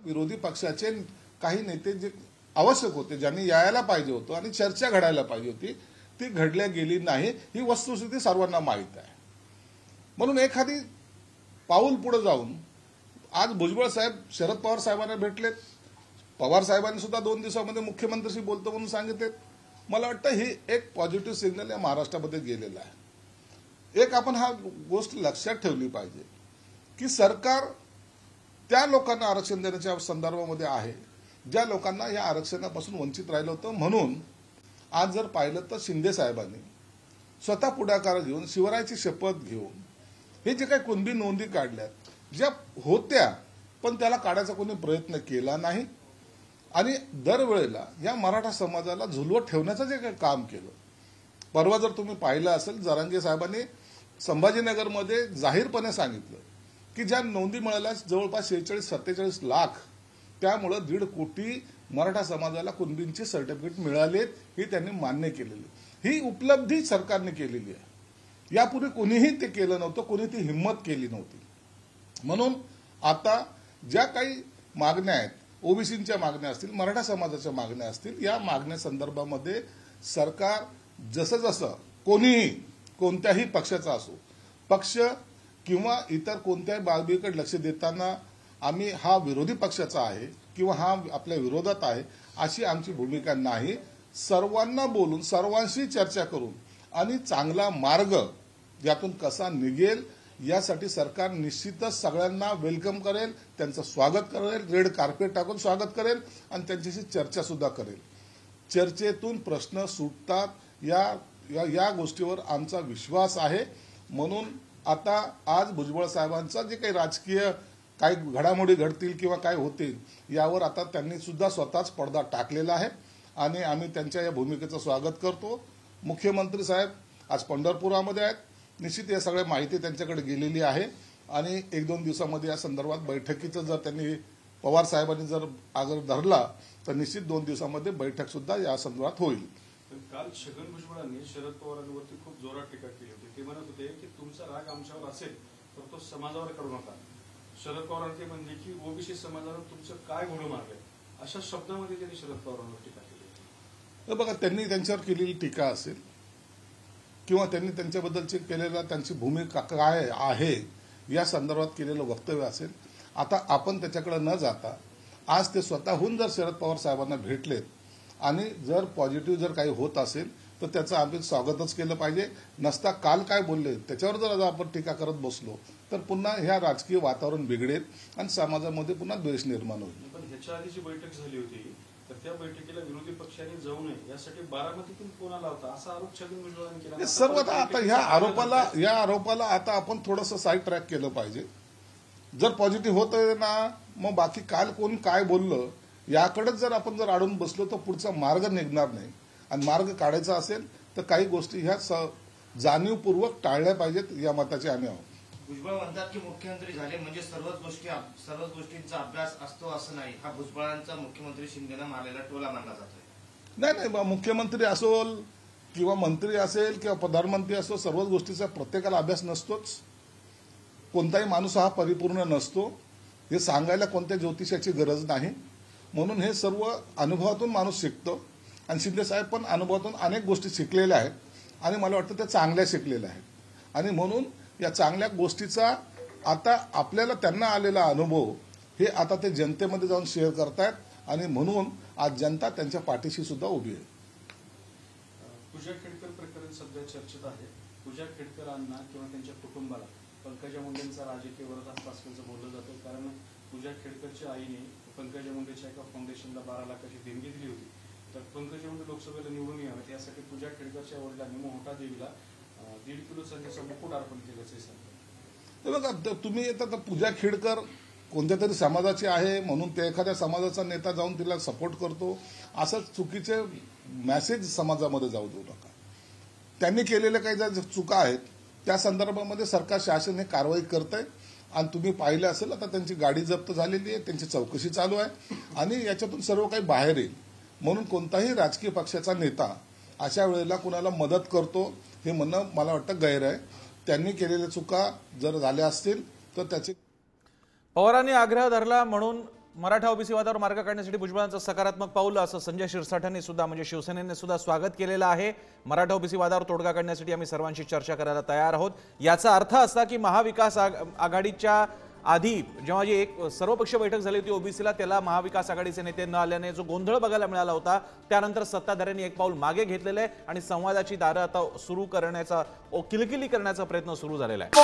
विरोधी पक्षाचे काही नेते जे आवश्यक होते, ज्यांनी यायला पाहिजे होतं आणि चर्चा घडायला पाहिजे होती, ती घडल्या गेली नाही ही वस्तुस्थिती सर्वांना माहीत आहे। म्हणून एखादी पाऊल पुढे जाऊन आज भुजबळ साहेब शरद पवार साहेबांना भेटलेत, पवार साहेबांनी सुद्धा 2 दिवसांमध्ये मुख्यमंत्र्यांशी बोलतो म्हणून सांगितलेत। मला वाटतं ही एक पॉझिटिव्ह सिग्नल या महाराष्ट्रामध्ये गेलेला आहे। एक आपण हा गोष्ट लक्षात ठेवली पाहिजे की सरकार त्या लोकांना आरक्षण देण्याच्या संदर्भामध्ये आहे ज्या लोकांना या आरक्षणापासून वंचित राहिलं होतं। म्हणून आज जर पाहिलं तर शिंदे साहेबांनी स्वतः पुढाकार घेऊन शिवरायाची शपथ घेऊन हे जे काही कुणबी नोंदी काढल्यात ज्या होत्या पण त्याला काढायचा कोणी प्रयत्न केला नाही आणि दरवेळेला या मराठा समाजाला झुलवत ठेवण्याचं जे काही काम केलं। परवा जर तुम्ही पाहिलं असेल जरांगे साहेबांनी संभाजीनगरमध्ये जाहीरपणे सांगितलं की ज्या नोंदी मिळाल्या जवळपास 46-47 लाख, त्यामुळे 1.5 कोटी मराठा समाजाला कुणबींचे सर्टिफिकेट मिळालेत ही त्यांनी मान्य केलेली, ही उपलब्धी सरकारने केलेली आहे। यापूर्वी कोणीही ते केलं नव्हतं, कोणी ती हिंमत केली नव्हती। म्हणून आता ज्या काही मागण्या आहेत, ओबीसींच्या मागण्या असतील, मराठा समाजाच्या मागण्या असतील, या मागण्या संदर्भामध्ये सरकार जसं कोणीही कोणत्याही पक्षाचा असो, पक्ष किंवा इतर कोणत्याही बाबीकडे लक्ष देताना आम्ही हा विरोधी पक्षाचा आहे किंवा हा आपल्या विरोधात आहे अशी आमची भूमिका नाही। सर्वांना बोलून सर्वांशी चर्चा करून आणि चांगला मार्ग यातून कसा निघेल यासाठी सरकार निश्चितच सगळ्यांना वेलकम करेल, त्यांचं स्वागत करेल, रेड कार्पेट टाकून स्वागत करेल आणि त्यांच्याशी चर्चा सुद्धा करेल। चर्चेतून प्रश्न सुटतात या गोष्टीवर आमचा विश्वास आहे। म्हणून आता आज भुजबळ साहेबांचा जे काही राजकीय काही घडामोडी घडतील किंवा काय होतील यावर आता त्यांनी सुद्धा स्वतःच पडदा टाकलेला आहे आणि आम्ही त्यांच्या या भूमिकेचं स्वागत करतो। मुख्यमंत्री साहेब आज पंढरपुरामध्ये आहेत, निश्चित या सगळ्या माहिती त्यांच्याकडे गेलेली आहे आणि 1-2 दिवसामध्ये या संदर्भात बैठकीचं जर त्यांनी पवार साहेबांनी जर आग्रह धरला तर निश्चित 2 दिवसामध्ये बैठक सुद्धा या संदर्भात होईल। काल छगन भुजबळांनी शरद पवारांवरती खूप जोरात टीका केली होती। ते म्हणत होते की तुमचा राग आमच्यावर असेल तर तो समाजावर काढू नका। शरद पवारांनी म्हणले की ओबीसी समाजावर तुमचं काय घोडं मारलंय, अशा शब्दामध्ये त्यांनी शरद पवारांवर टीका केली। बघा, त्यांनी त्यांच्यावर केलेली टीका असेल किंवा त्यांनी त्यांच्याबद्दलची केलेला त्यांची भूमिका काय आहे या संदर्भात केलेलं वक्तव्य असेल, आता आपण त्याच्याकडे न जाता आज ते स्वतःहून जर शरद पवार साहेबांना भेटलेत आणि जर पॉझिटिव्ह जर काही होत असेल तर त्याचं आम्ही स्वागतच केलं पाहिजे। नसता काल काय बोलले त्याच्यावर जर आपण टीका करत बसलो तर पुन्हा ह्या राजकीय वातावरण बिघडेल आणि समाजामध्ये पुन्हा द्वेष निर्माण होईल। पण ह्याच्या आधी जी बैठक झाली होती तर त्या बैठकीला विरोधी पक्षांनी जाऊ नये यासाठी बारामतीतून फोन आला होता असा आरोप छगन भुजबळांनी केला। सर्व आता या आरोपाला आता आपण थोडंसं साईड ट्रॅक केलं पाहिजे। जर पॉझिटिव्ह होत ना मग बाकी काल कोण काय बोललं याकडेच जर आपण जर अडून बसलो तर पुढचा मार्ग निघणार नाही आणि मार्ग काढायचा असेल तर काही गोष्टी ह्या जाणीवपूर्वक टाळल्या पाहिजेत या मताचे आम्ही आहोत। भुजबळ म्हणतात की मुख्यमंत्री झाले म्हणजे सर्वच गोष्टींचा अभ्यास असतो असं नाही, हा भुजबळांचा मुख्यमंत्री शिंदेना मारलेला टोला मानला जातोय। नाही, मुख्यमंत्री असेल किंवा मंत्री असेल किंवा प्रधानमंत्री असो, सर्वच गोष्टीचा प्रत्येकाला अभ्यास नसतोच। कोणताही माणूस हा परिपूर्ण नसतो, हे सांगायला कोणत्या ज्योतिषाची गरज नाही। म्हणून हे सर्व अनुभवातून माणूस शिकतो आणि शिंदे साहेब पण अनुभवातून अनेक गोष्टी शिकलेल्या आहेत आणि मला वाटतं त्या चांगल्या शिकलेल्या आहेत आणि म्हणून या चांगल्या गोष्टीचा आता आपल्याला त्यांना आलेला अनुभव हे आता ते जनतेमध्ये जाऊन शेअर करतायत आणि म्हणून आज जनता त्यांच्या पाठीशी सुद्धा उभी आहे। पूजा खेडकर प्रकरण सध्या चर्चेत आहे। पूजा खेडकरांना किंवा त्यांच्या कुटुंबाला पंकजा मुंडेंचा राजकीय विरोधात असल्याचं बोललं जातं, कारण पूजा खेडकरच्या आईने पंकजा मुंडेच्या एका फाउंडेशनला 12 लाखाची देणगी दिली होती। तर पंकजा मुंडे लोकसभेला निवडून यावेत यासाठी पूजा खेडकरच्या वडिलांनी मोठा देवीला 1.5 किलो चांदीचा मुकुट अर्पण केल्याचं सांगतात। बघा, तुम्ही आता पूजा खेडकर कोणत्या तरी समाजाची आहे म्हणून ते एखाद्या समाजाचा नेता जाऊन तिला सपोर्ट करतो असं चुकीचे मेसेज समाजामध्ये जाऊ देऊ नका। त्यांनी केलेल्या काही ज्या चुका आहेत त्या संदर्भामध्ये सरकार शासन हे कारवाई करतंय आणि तुम्ही पाहिलं असेल आता त्यांची गाडी जप्त झालेली आहे, त्यांची चौकशी चालू आहे आणि याच्यातून सर्व काही बाहेर येईल। म्हणून कोणताही राजकीय पक्षाचा नेता अशा वेळेला कुणाला मदत करतो हे म्हणणं मला वाटतं गैर आहे। त्यांनी केलेल्या चुका जर झाल्या असतील तर त्याचे पवारांनी आग्रह धरला म्हणून मराठा ओबीसी वादावर मार्ग काढण्यासाठी भुजबळांचं सकारात्मक पाऊल असं संजय शिरसाठांनी सुद्धा म्हणजे शिवसेनेने सुद्धा स्वागत केलेलं आहे। मराठा ओबीसी वादावर तोडगा काढण्यासाठी आम्ही सर्वांशी चर्चा करायला तयार आहोत। याचा अर्थ असा की महाविकास आघाडीच्या आधी जेव्हा जी एक सर्वपक्षीय बैठक झाली होती ओबीसीला, त्याला महाविकास आघाडीचे नेते न आल्याने जो गोंधळ बघायला मिळाला होता, त्यानंतर सत्ताधाऱ्यांनी एक पाऊल मागे घेतलेलं आहे आणि संवादाची दारं आता सुरू करण्याचा किलकिली करण्याचा प्रयत्न सुरू झालेला आहे।